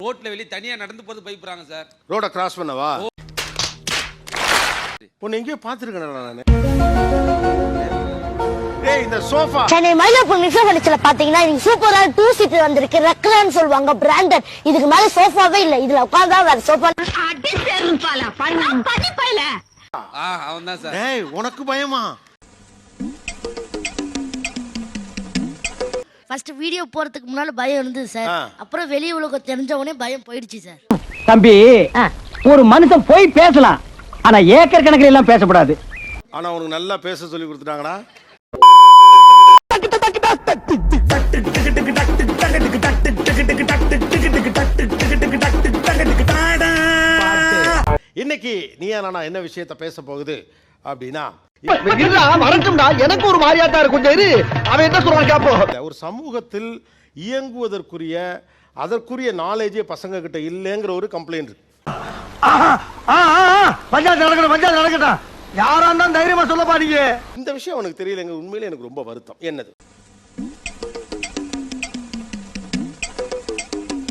ரோட்ல வெளிய தனியா நடந்து போறது பயப்படுறாங்க சார். ரோட கிராஸ் பண்ணவா? உன்னை எங்கேயோ பார்த்துருக்கேன் நானு. டேய் இந்த சோஃபா சென்னை மயிலாப்பூர் மிசோபடிச்சல பாத்தீங்கன்னா இது சூப்பரா 2 சீட்டர் வந்திருக்கு. ரெக்லான்னு சொல்லுவாங்க, பிராண்டட். இதுக்கு மேல சோஃபாவே இல்ல. இதுல உட்கார்ந்தா வேற சோஃபா அடி சேருப்பால பண்ணி பைல. அவன்தான் சார். டேய் உனக்கு பயமா? ஃபர்ஸ்ட் வீடியோ போறதுக்கு முன்னால பயம் இருந்தது சார். அப்புறம் வெளி உலகம் தெரிஞ்ச உடனே பயம் போயிடுச்சு சார். தம்பி, ஒரு மனுஷன் போய் பேசலாம், ஆனா ஏக்கர் கணக்கில் எல்லாம் பேசக்கூடாது. ஆனா உனக்கு நல்லா பேச சொல்லி கொடுத்துட்டாங்கடா. இன்னைக்கு நீயா நானா என்ன விஷயத்த பேச போகுது அப்படின்னா, எனக்கு ஒரு மாதிரியாத்தான் இருக்கும். அவன் என்ன சொல்றான் கேப்போ. ஒரு சமூகத்தில் இயங்குவதற்குரிய அதற்குரிய நாலேஜே பசங்க கிட்ட இல்லைங்கிற ஒரு கம்ப்ளைண்ட் இருக்கு. பஞ்சாயத்து நடக்கட்டும், யாரா இருந்தாலும் தைரியமா சொல்ல பாருங்க. இந்த விஷயம் அவனுக்கு தெரியலங்க. உண்மையிலே எனக்கு ரொம்ப வருத்தம். என்னது?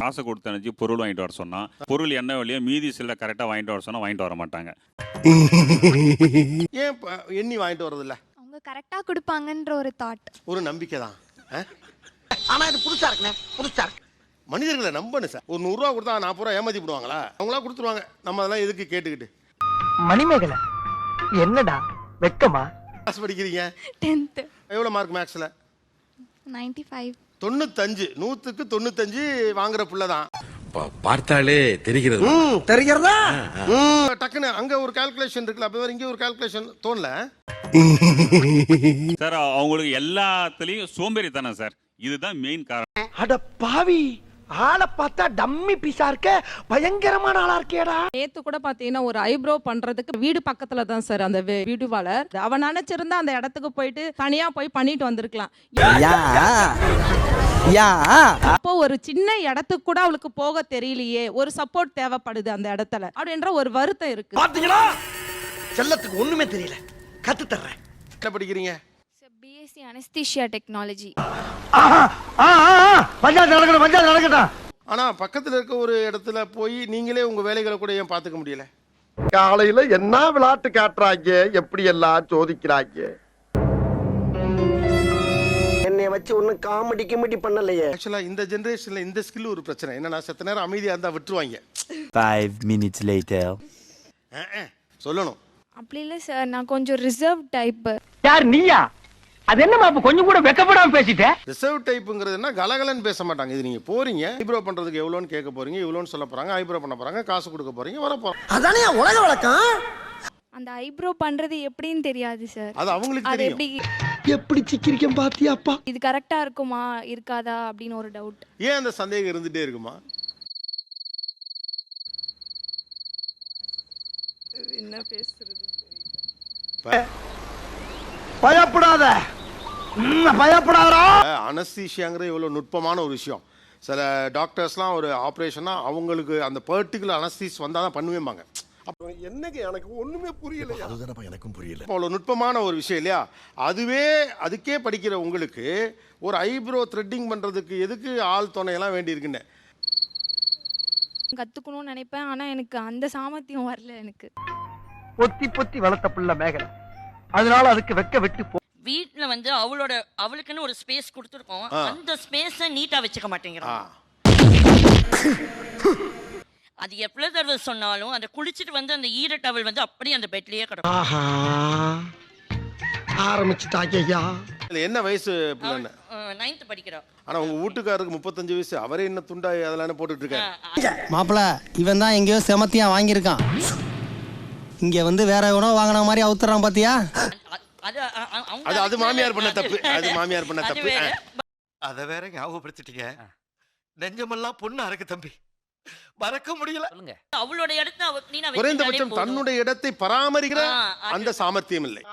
காசை கொடுத்து அனுப்பிச்சு பொருள் வாங்கிட்டு வர சொன்னா, பொருள் என்ன வழியோ மீதி சில கரெக்டா வாங்கிட்டு வர சொன்னா வாங்கிட்டு வர மாட்டாங்க. ஏன் எண்ணி வாங்கிட்டு வரது இல்ல? அவங்க கரெக்டா கொடுப்பாங்கன்ற ஒரு தாட், ஒரு நம்பிக்கை தான். ஆனா இது புதுசா இருக்குனே, புதுசா இருக்கு. மனிதர்களை நம்பணும் சார். ஒரு 100 ரூபா கொடுத்தா 40 ரூபா ஏமாத்தி போடுவாங்களா? அவங்களா கொடுத்துருவாங்க. நம்ம அதெல்லாம் எதுக்கு கேட்டுக்கிட்டு? மணிமேகலை என்னடா வெக்கமா? கிளாஸ் படிக்கிறீங்க? 10th எவ்வளவு மார்க் மேக்ஸ்ல? 95. 95. 100க்கு 95 வாங்குற புள்ள தான். பார்த்தாலே தெரிகிறது. தெரிகிறதா? டக்குன்னு அங்க ஒரு கால்குலேஷன் இருக்குல்ல, அப்ப இங்க ஒரு கால்குலேஷன் தோணல சார். அவங்களுக்கு எல்லாத்துலயும் சோம்பேறித்தனம் சார். இதுதான் மெயின் காரணம். அட பாவி, ஆளை பார்த்தா டம்மி பீஸா இருக்க, பயங்கரமான ஆளா இருக்கேடா. நேத்து கூட பாத்தீங்கன்னா ஒரு ஐப்ரோ பண்றதுக்கு வீடு பக்கத்துல தான் சார் அந்த பியூட்டி பார்லர். அவன் நினைச்சிருந்தா அந்த இடத்துக்கு போயிட்டு தனியா போய் பண்ணிட்டு வந்திருக்கலாம். அப்போ ஒரு சின்ன இடத்துக்கு கூட அவளுக்கு போக தெரியலையே, ஒரு சப்போர்ட் தேவைப்படுது அந்த இடத்துல அப்படின்ற ஒரு வருத்தம் இருக்கு. பாத்தீங்களா, செல்லத்துக்கு ஒண்ணுமே தெரியல. கத்து தர்றேன். என்ன படிக்கிறீங்க? BSc Anesthesia Technology. பஞ்சாயத்து நடக்கட்டும். ஆனா பக்கத்துல இருக்க ஒரு இடத்துல போய் நீங்களே உங்க வேலைகளை கூட ஏன் பாத்துக்க முடியல? காலையில என்ன விளையாட்டு காட்டுறாங்க, எப்படி எல்லாம் சோதிக்கிறாங்க. என்னைய வச்சு ஒன்னும் காமெடி கிமெடி பண்ணலையே. ஆக்சுவலா இந்த ஜெனரேஷன்ல இந்த ஸ்கில் ஒரு பிரச்சனை என்னன்னா, செத்த நேரம் அமைதியா இருந்தா விட்டுருவாங்க. 5 minutes later. சொல்லணும். அப்படி இல்ல சார், நான் கொஞ்சம் ரிசர்வ் டைப். யார் நீயா? அது என்னமா இப்ப கொஞ்சம் கூட வெக்கப்படாம பேசிட்ட? ரிசர்வ் டைப்ங்கிறதுனா கலகலன்னு பேச மாட்டாங்க. இது நீங்க போறீங்க, ஐப்ரோ பண்றதுக்கு எவ்வளோன்னு கேட்க போறீங்க, இவ்வளோன்னு சொல்ல போறாங்க, ஐப்ரோ பண்ண போறாங்க, காசு கொடுக்க போறீங்க, வர போறாங்க. அதானே உலக வழக்கம். அந்த ஐப்ரோ பண்றது எப்படின்னு தெரியாது சார். அது அவங்களுக்கு அது தெரியும். எப்படி சிக்கிரிக்கம் பாத்தியாப்பா? இது கரெக்டா இருக்குமா இருக்காதா அப்படின்னு ஒரு டவுட். ஏன் அந்த சந்தேகம் இருந்துட்டே இருக்குமா? என்ன பேசுறது? பயப்படாத, பயப்படாதா. அனஸ்தீசியாங்கிறது இவ்வளவு நுட்பமான ஒரு விஷயம். சில டாக்டர்ஸ்லாம் ஒரு ஆப்ரேஷனா அவங்களுக்கு அந்த பர்டிகுலர் அனஸ்தீஸ் வந்தாதான் பண்ணுவேம்பாங்க. என்னங்க எனக்கு ஒண்ணுமே புரியல. அதுதானப்பா எனக்கும் புரியல. அவ்வளவு நுட்பமான ஒரு விஷயம் இல்லையா? அதுக்கே படிக்கிற உங்களுக்கு ஒரு ஐப்ரோ த்ரெட்டிங் பண்றதுக்கு எதுக்கு ஆள் துணையெல்லாம் வேண்டி இருக்குன்னு கத்துக்கணும்னு நினைப்பேன். ஆனா எனக்கு அந்த சாமர்த்தியம் வரல. எனக்கு பொத்தி வளர்த்த பிள்ளை மேகலை, அதனால அதுக்கு வெக்க வெட்டி போ. வீட்ல வந்து அவளுக்குன்னு ஒரு ஸ்பேஸ் கொடுத்துருக்கோம். அந்த ஸ்பேஸை நீட்டா வச்சுக்க மாட்டேங்கிறான். அது எவ்வளவு தடவை சொன்னாலும் அந்த குளிச்சுட்டு வந்து அந்த ஈர டவல் வந்து அப்படியே அந்த பெட்லயே கிடக்கும். ஆரம்பிச்சுட்டாங்கய்யா. என்ன வயசு பிள்ளைன்னு? 9th படிக்கிறா. ஆனா உங்க வீட்டுக்காரருக்கு 35 வயசு. அவரே என்ன துண்டா அதெல்லாம் போட்டுட்டு இருக்காரு. மாப்பிள, இவன் தான் எங்கேயோ செமத்தியா வாங்கியிருக்கான். இங்க வந்து வேற எவனோ வாங்கின மாதிரி அவுத்துறான் பாத்தியா? அது மாமியார் பண்ண தப்பு. அது மாமியார் பண்ண தப்பு. அத வேற ஞாபகப்படுத்திட்டீங்க. நெஞ்சமெல்லாம் பொண்ணா இருக்கு தம்பி, மறக்க முடியல. அவளோட இடத்தை அவ க்ளீனா வச்சிருந்தாலே குறைந்தபட்சம் தன்னுடைய இடத்தை பராமரிக்கிற அந்த சாமர்த்தியம் இல்லை.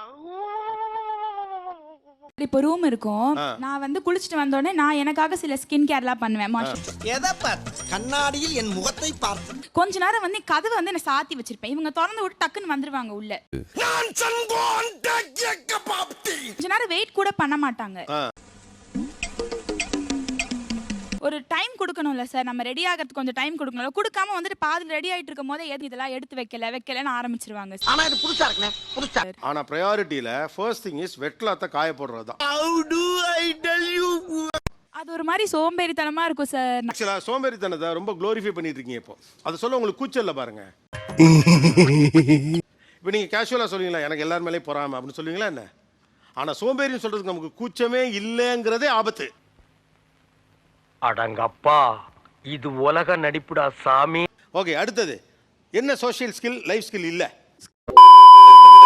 இப்போ ரூம் இருக்கும், நான் வந்து குளிச்சுட்டு வந்த உடனே நான் எனக்காக சில ஸ்கின் கேர்லாம் பண்ணுவேன். கண்ணாடியில் என் முகத்தை பார்த்து கொஞ்ச நேரம் வந்து கதவை வந்து நான் சாத்தி வச்சிருப்பேன். இவங்க திறந்து விட்டு டக்குன்னு வந்துருவாங்க உள்ள. கொஞ்ச நேரம் வெயிட் கூட பண்ண மாட்டாங்க. ஒரு டைம் கொடுக்கணும்ல சார், நம்ம ரெடி ஆகிறதுக்கு கொஞ்சம் டைம் கொடுக்கணும்ல. கொடுக்காம வந்துட்டு பாதி ரெடி ஆயிட்டு இருக்கும் போதே எது இதெல்லாம் எடுத்து வைக்கலன்னு ஆரம்பிச்சிருவாங்க. ஆனா இது புதுசா இருக்குனே, புதுசா. ஆனா ப்ரையாரிட்டியில ஃபர்ஸ்ட் திங் இஸ் வெட் கிளாத்தை காய போடுறது தான். அது ஒரு மாதிரி சோம்பேறித்தனமா இருக்கும் சார். ஆக்சுவலா சோம்பேறித்தனத்தை ரொம்ப க்ளோரிஃபை பண்ணிட்டு இருக்கீங்க இப்போ. அதை சொல்ல உங்களுக்கு கூச்சல்ல பாருங்க. இப்போ நீங்க கேஷுவலா சொல்லுவீங்களா எனக்கு எல்லார் மேலேயும் பொறாம அப்படின்னு சொல்லுவீங்களா என்ன? ஆனா சோம்பேறின்னு சொல்றதுக்கு நமக்கு கூச்சமே இல்லைங்கிறதே ஆபத்து. அடங்கப்பா, இது உலக நடிப்புடா சாமி. ஓகே, அடுத்தது என்ன சோஷியல் ஸ்கில், லைஃப் ஸ்கில் இல்ல?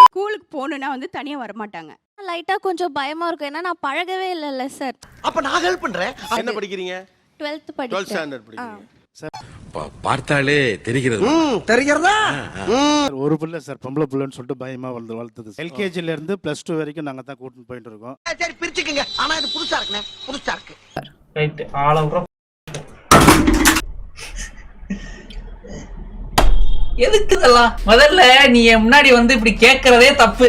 ஸ்கூலுக்கு போகணுன்னா வந்து தனியா வர மாட்டாங்க. லைட்டா கொஞ்சம் பயமா இருக்கும், ஏன்னா நான் பழகவே இல்லைல்ல சார். அப்ப நான் ஹெல்ப் பண்றேன். என்ன படிக்கிறீங்க? 12th 12th ஸ்டாண்டர்ட் படிக்கிறீங்க. பார்த்தாலே தெரிகிறது. தெரிகிறதா? ஒரு பிள்ளை சார், பொம்பளை பிள்ளைன்னு சொல்லிட்டு பயமா வளர்த்தது. எல்கேஜில இருந்து +2 வரைக்கும் நாங்க தான் கூட்டிட்டு போயிட்டு இருக்கோம். சரி பிரிச்சுக்கங்க. ஆனா இது புதுசா இருக்குனே, புதுசா இருக்கு. ரைட், ஆளவுற எதுக்கு இதெல்லாம்? முதல்ல நீ முன்னாடி வந்து இப்படி கேட்கறதே தப்பு.